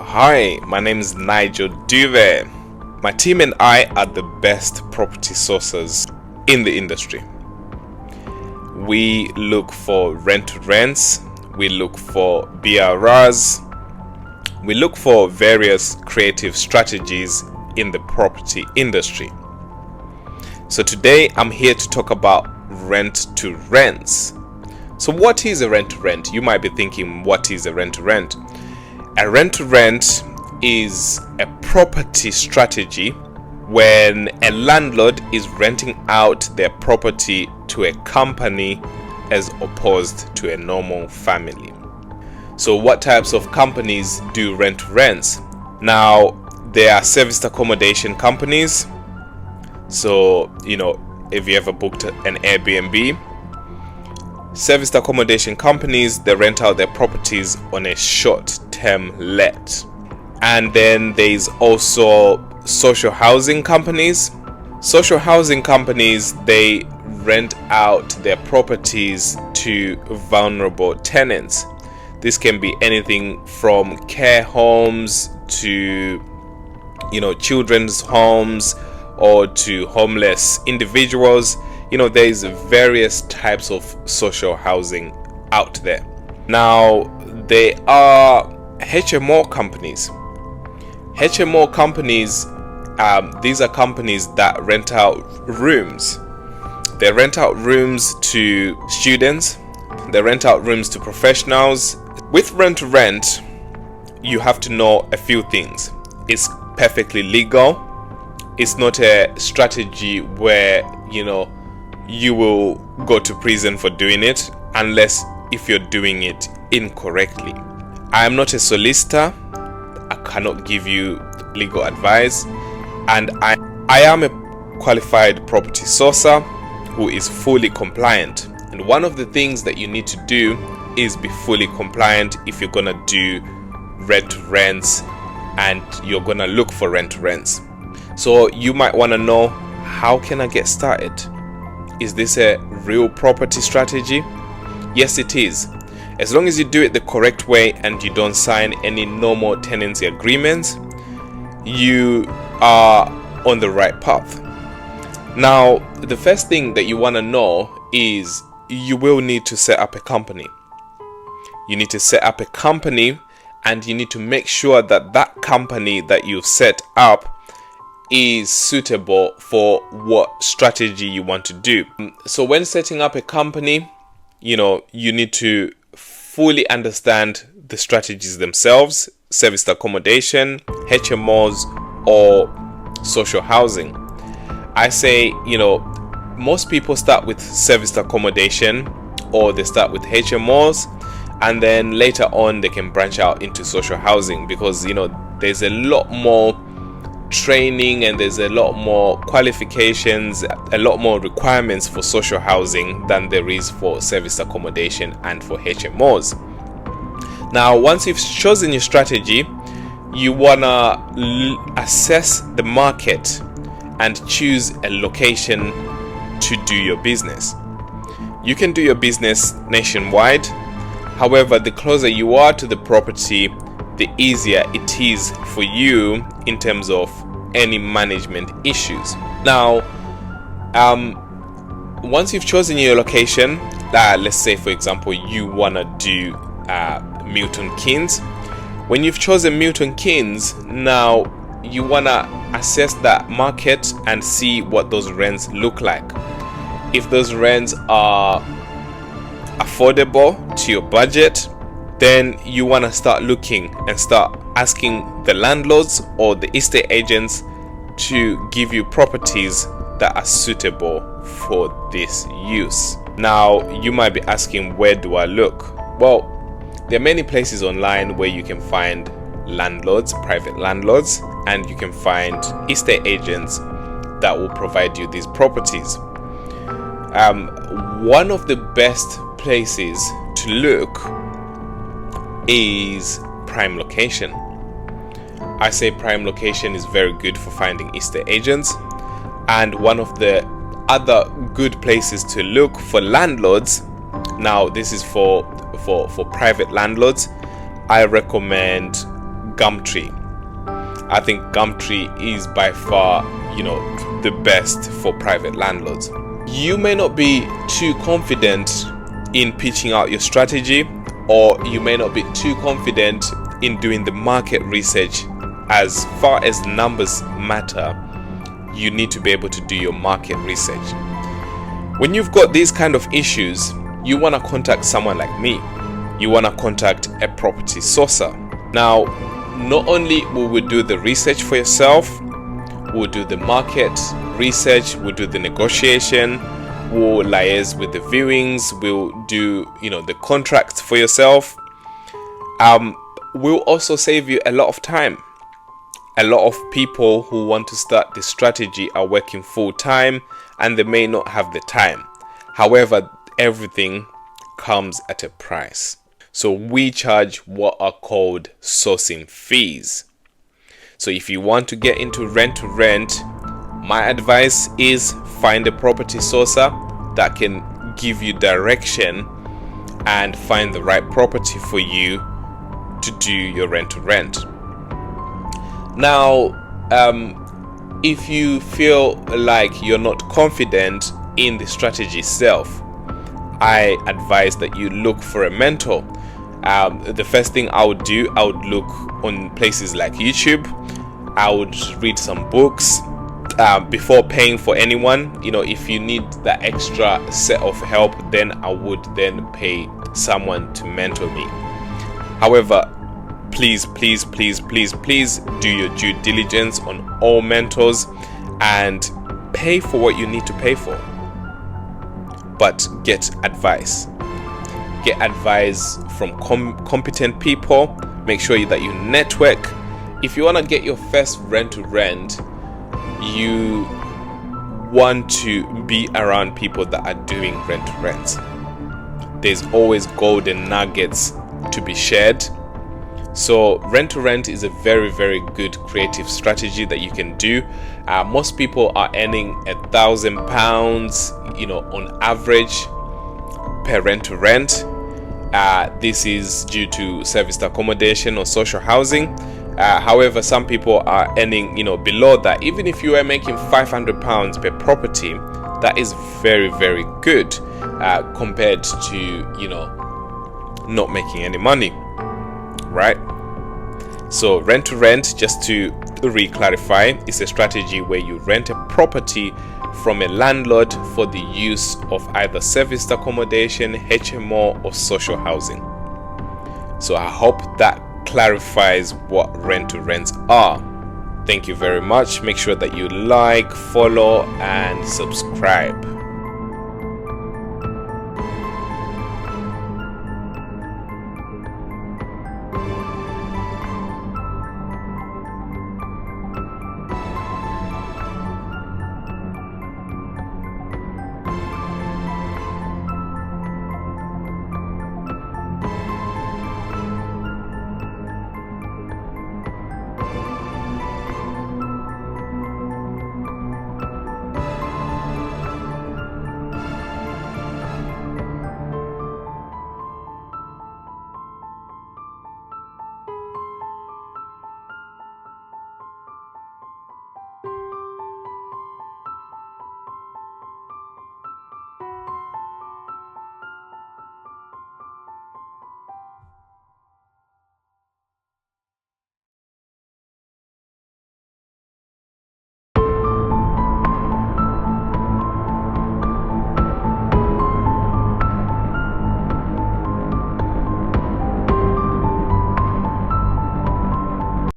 Hi, my name is Nigel Duve. My team and I are the best property sourcers in the industry. We look for rent-to-rents, we look for BRRs, we look for various creative strategies in the property industry. So today I'm here to talk about rent-to-rents. So what is a rent-to-rent? You might be thinking, what is a rent-to-rent? A rent-to-rent is a property strategy when a landlord is renting out their property to a company as opposed to a normal family. So what types of companies do rent-to-rents? Now, there are serviced accommodation companies. So, if you ever booked an Airbnb, serviced accommodation companies, they rent out their properties on a short-term let. And then there's also social housing companies. Social housing companies, they rent out their properties to vulnerable tenants. This can be anything from care homes to children's homes or to homeless individuals. There's various types of social housing out there. Now, there are HMO companies. HMO companies, these are companies that rent out rooms. They rent out rooms to students. They rent out rooms to professionals. With rent-to-rent, you have to know a few things. It's perfectly legal. It's not a strategy where, you will go to prison for doing it unless if you're doing it incorrectly. I am not a solicitor. I cannot give you legal advice, and I am a qualified property sourcer who is fully compliant. And one of the things that you need to do is be fully compliant if you're gonna do rent-to-rents and you're gonna look for rent-to-rents. So you might want to know, how can I get started? Is this a real property strategy? Yes, it is. As long as you do it the correct way and you don't sign any normal tenancy agreements, you are on the right path. Now, the first thing that you want to know is you will need to set up a company. You need to set up a company, and you need to make sure that that company that you've set up is suitable for what strategy you want to do. So when setting up a company, you need to fully understand the strategies themselves: serviced accommodation, HMOs, or social housing. I say, most people start with serviced accommodation, or they start with HMOs, and then later on they can branch out into social housing, because there's a lot more training and there's a lot more qualifications, a lot more requirements for social housing than there is for serviced accommodation and for HMOs. Now, once you've chosen your strategy, you wanna assess the market and choose a location to do your business. You can do your business nationwide. However, the closer you are to the property, the easier it is for you in terms of any management issues. Now, once you've chosen your location, let's say for example you want to do Milton Keynes. When you've chosen Milton Keynes, now you want to assess that market and see what those rents look like. If those rents are affordable to your budget, then you want to start looking and start asking the landlords or the estate agents to give you properties that are suitable for this use. Now, you might be asking, where do I look? Well, there are many places online where you can find landlords, private landlords, and you can find estate agents that will provide you these properties. One of the best places to look is prime location. I say prime location is very good for finding estate agents, and one of the other good places to look for landlords, now this is for private landlords, I recommend Gumtree. I think Gumtree is by far, the best for private landlords. You may not be too confident in pitching out your strategy, or you may not be too confident in doing the market research. As far as numbers matter, you need to be able to do your market research. When you've got these kind of issues, you want to contact someone like me. You want to contact a property sourcer. Now, not only will we do the research for yourself, we'll do the market research, we'll do the negotiation, we'll liaise with the viewings, we'll do the contracts for yourself. We'll also save you a lot of time. A lot of people who want to start this strategy are working full time and they may not have the time. However, everything comes at a price. So we charge what are called sourcing fees. So if you want to get into rent to rent, my advice is find a property sourcer that can give you direction and find the right property for you to do your rent to rent. Now, if you feel like you're not confident in the strategy itself, I advise that you look for a mentor. The first thing I would do, I would look on places like YouTube. I would read some books before paying for anyone. If you need that extra set of help, then I would then pay someone to mentor me. However, please do your due diligence on all mentors and pay for what you need to pay for. But get advice. Get advice from competent people. Make sure that you network. If you want to get your first rent to rent, you want to be around people that are doing rent to rent. There's always golden nuggets to be shared. So rent to rent is a very, very good creative strategy that you can do. Most people are earning £1,000, on average per rent to rent. This is due to serviced accommodation or social housing. However, some people are earning, below that. Even if you are making £500 per property, that is very, very good compared to, not making any money. Right? So rent to rent, just to re-clarify, is a strategy where you rent a property from a landlord for the use of either serviced accommodation, HMO, or social housing. So I hope that clarifies what rent to rents are. Thank you very much. Make sure that you like, follow, and subscribe.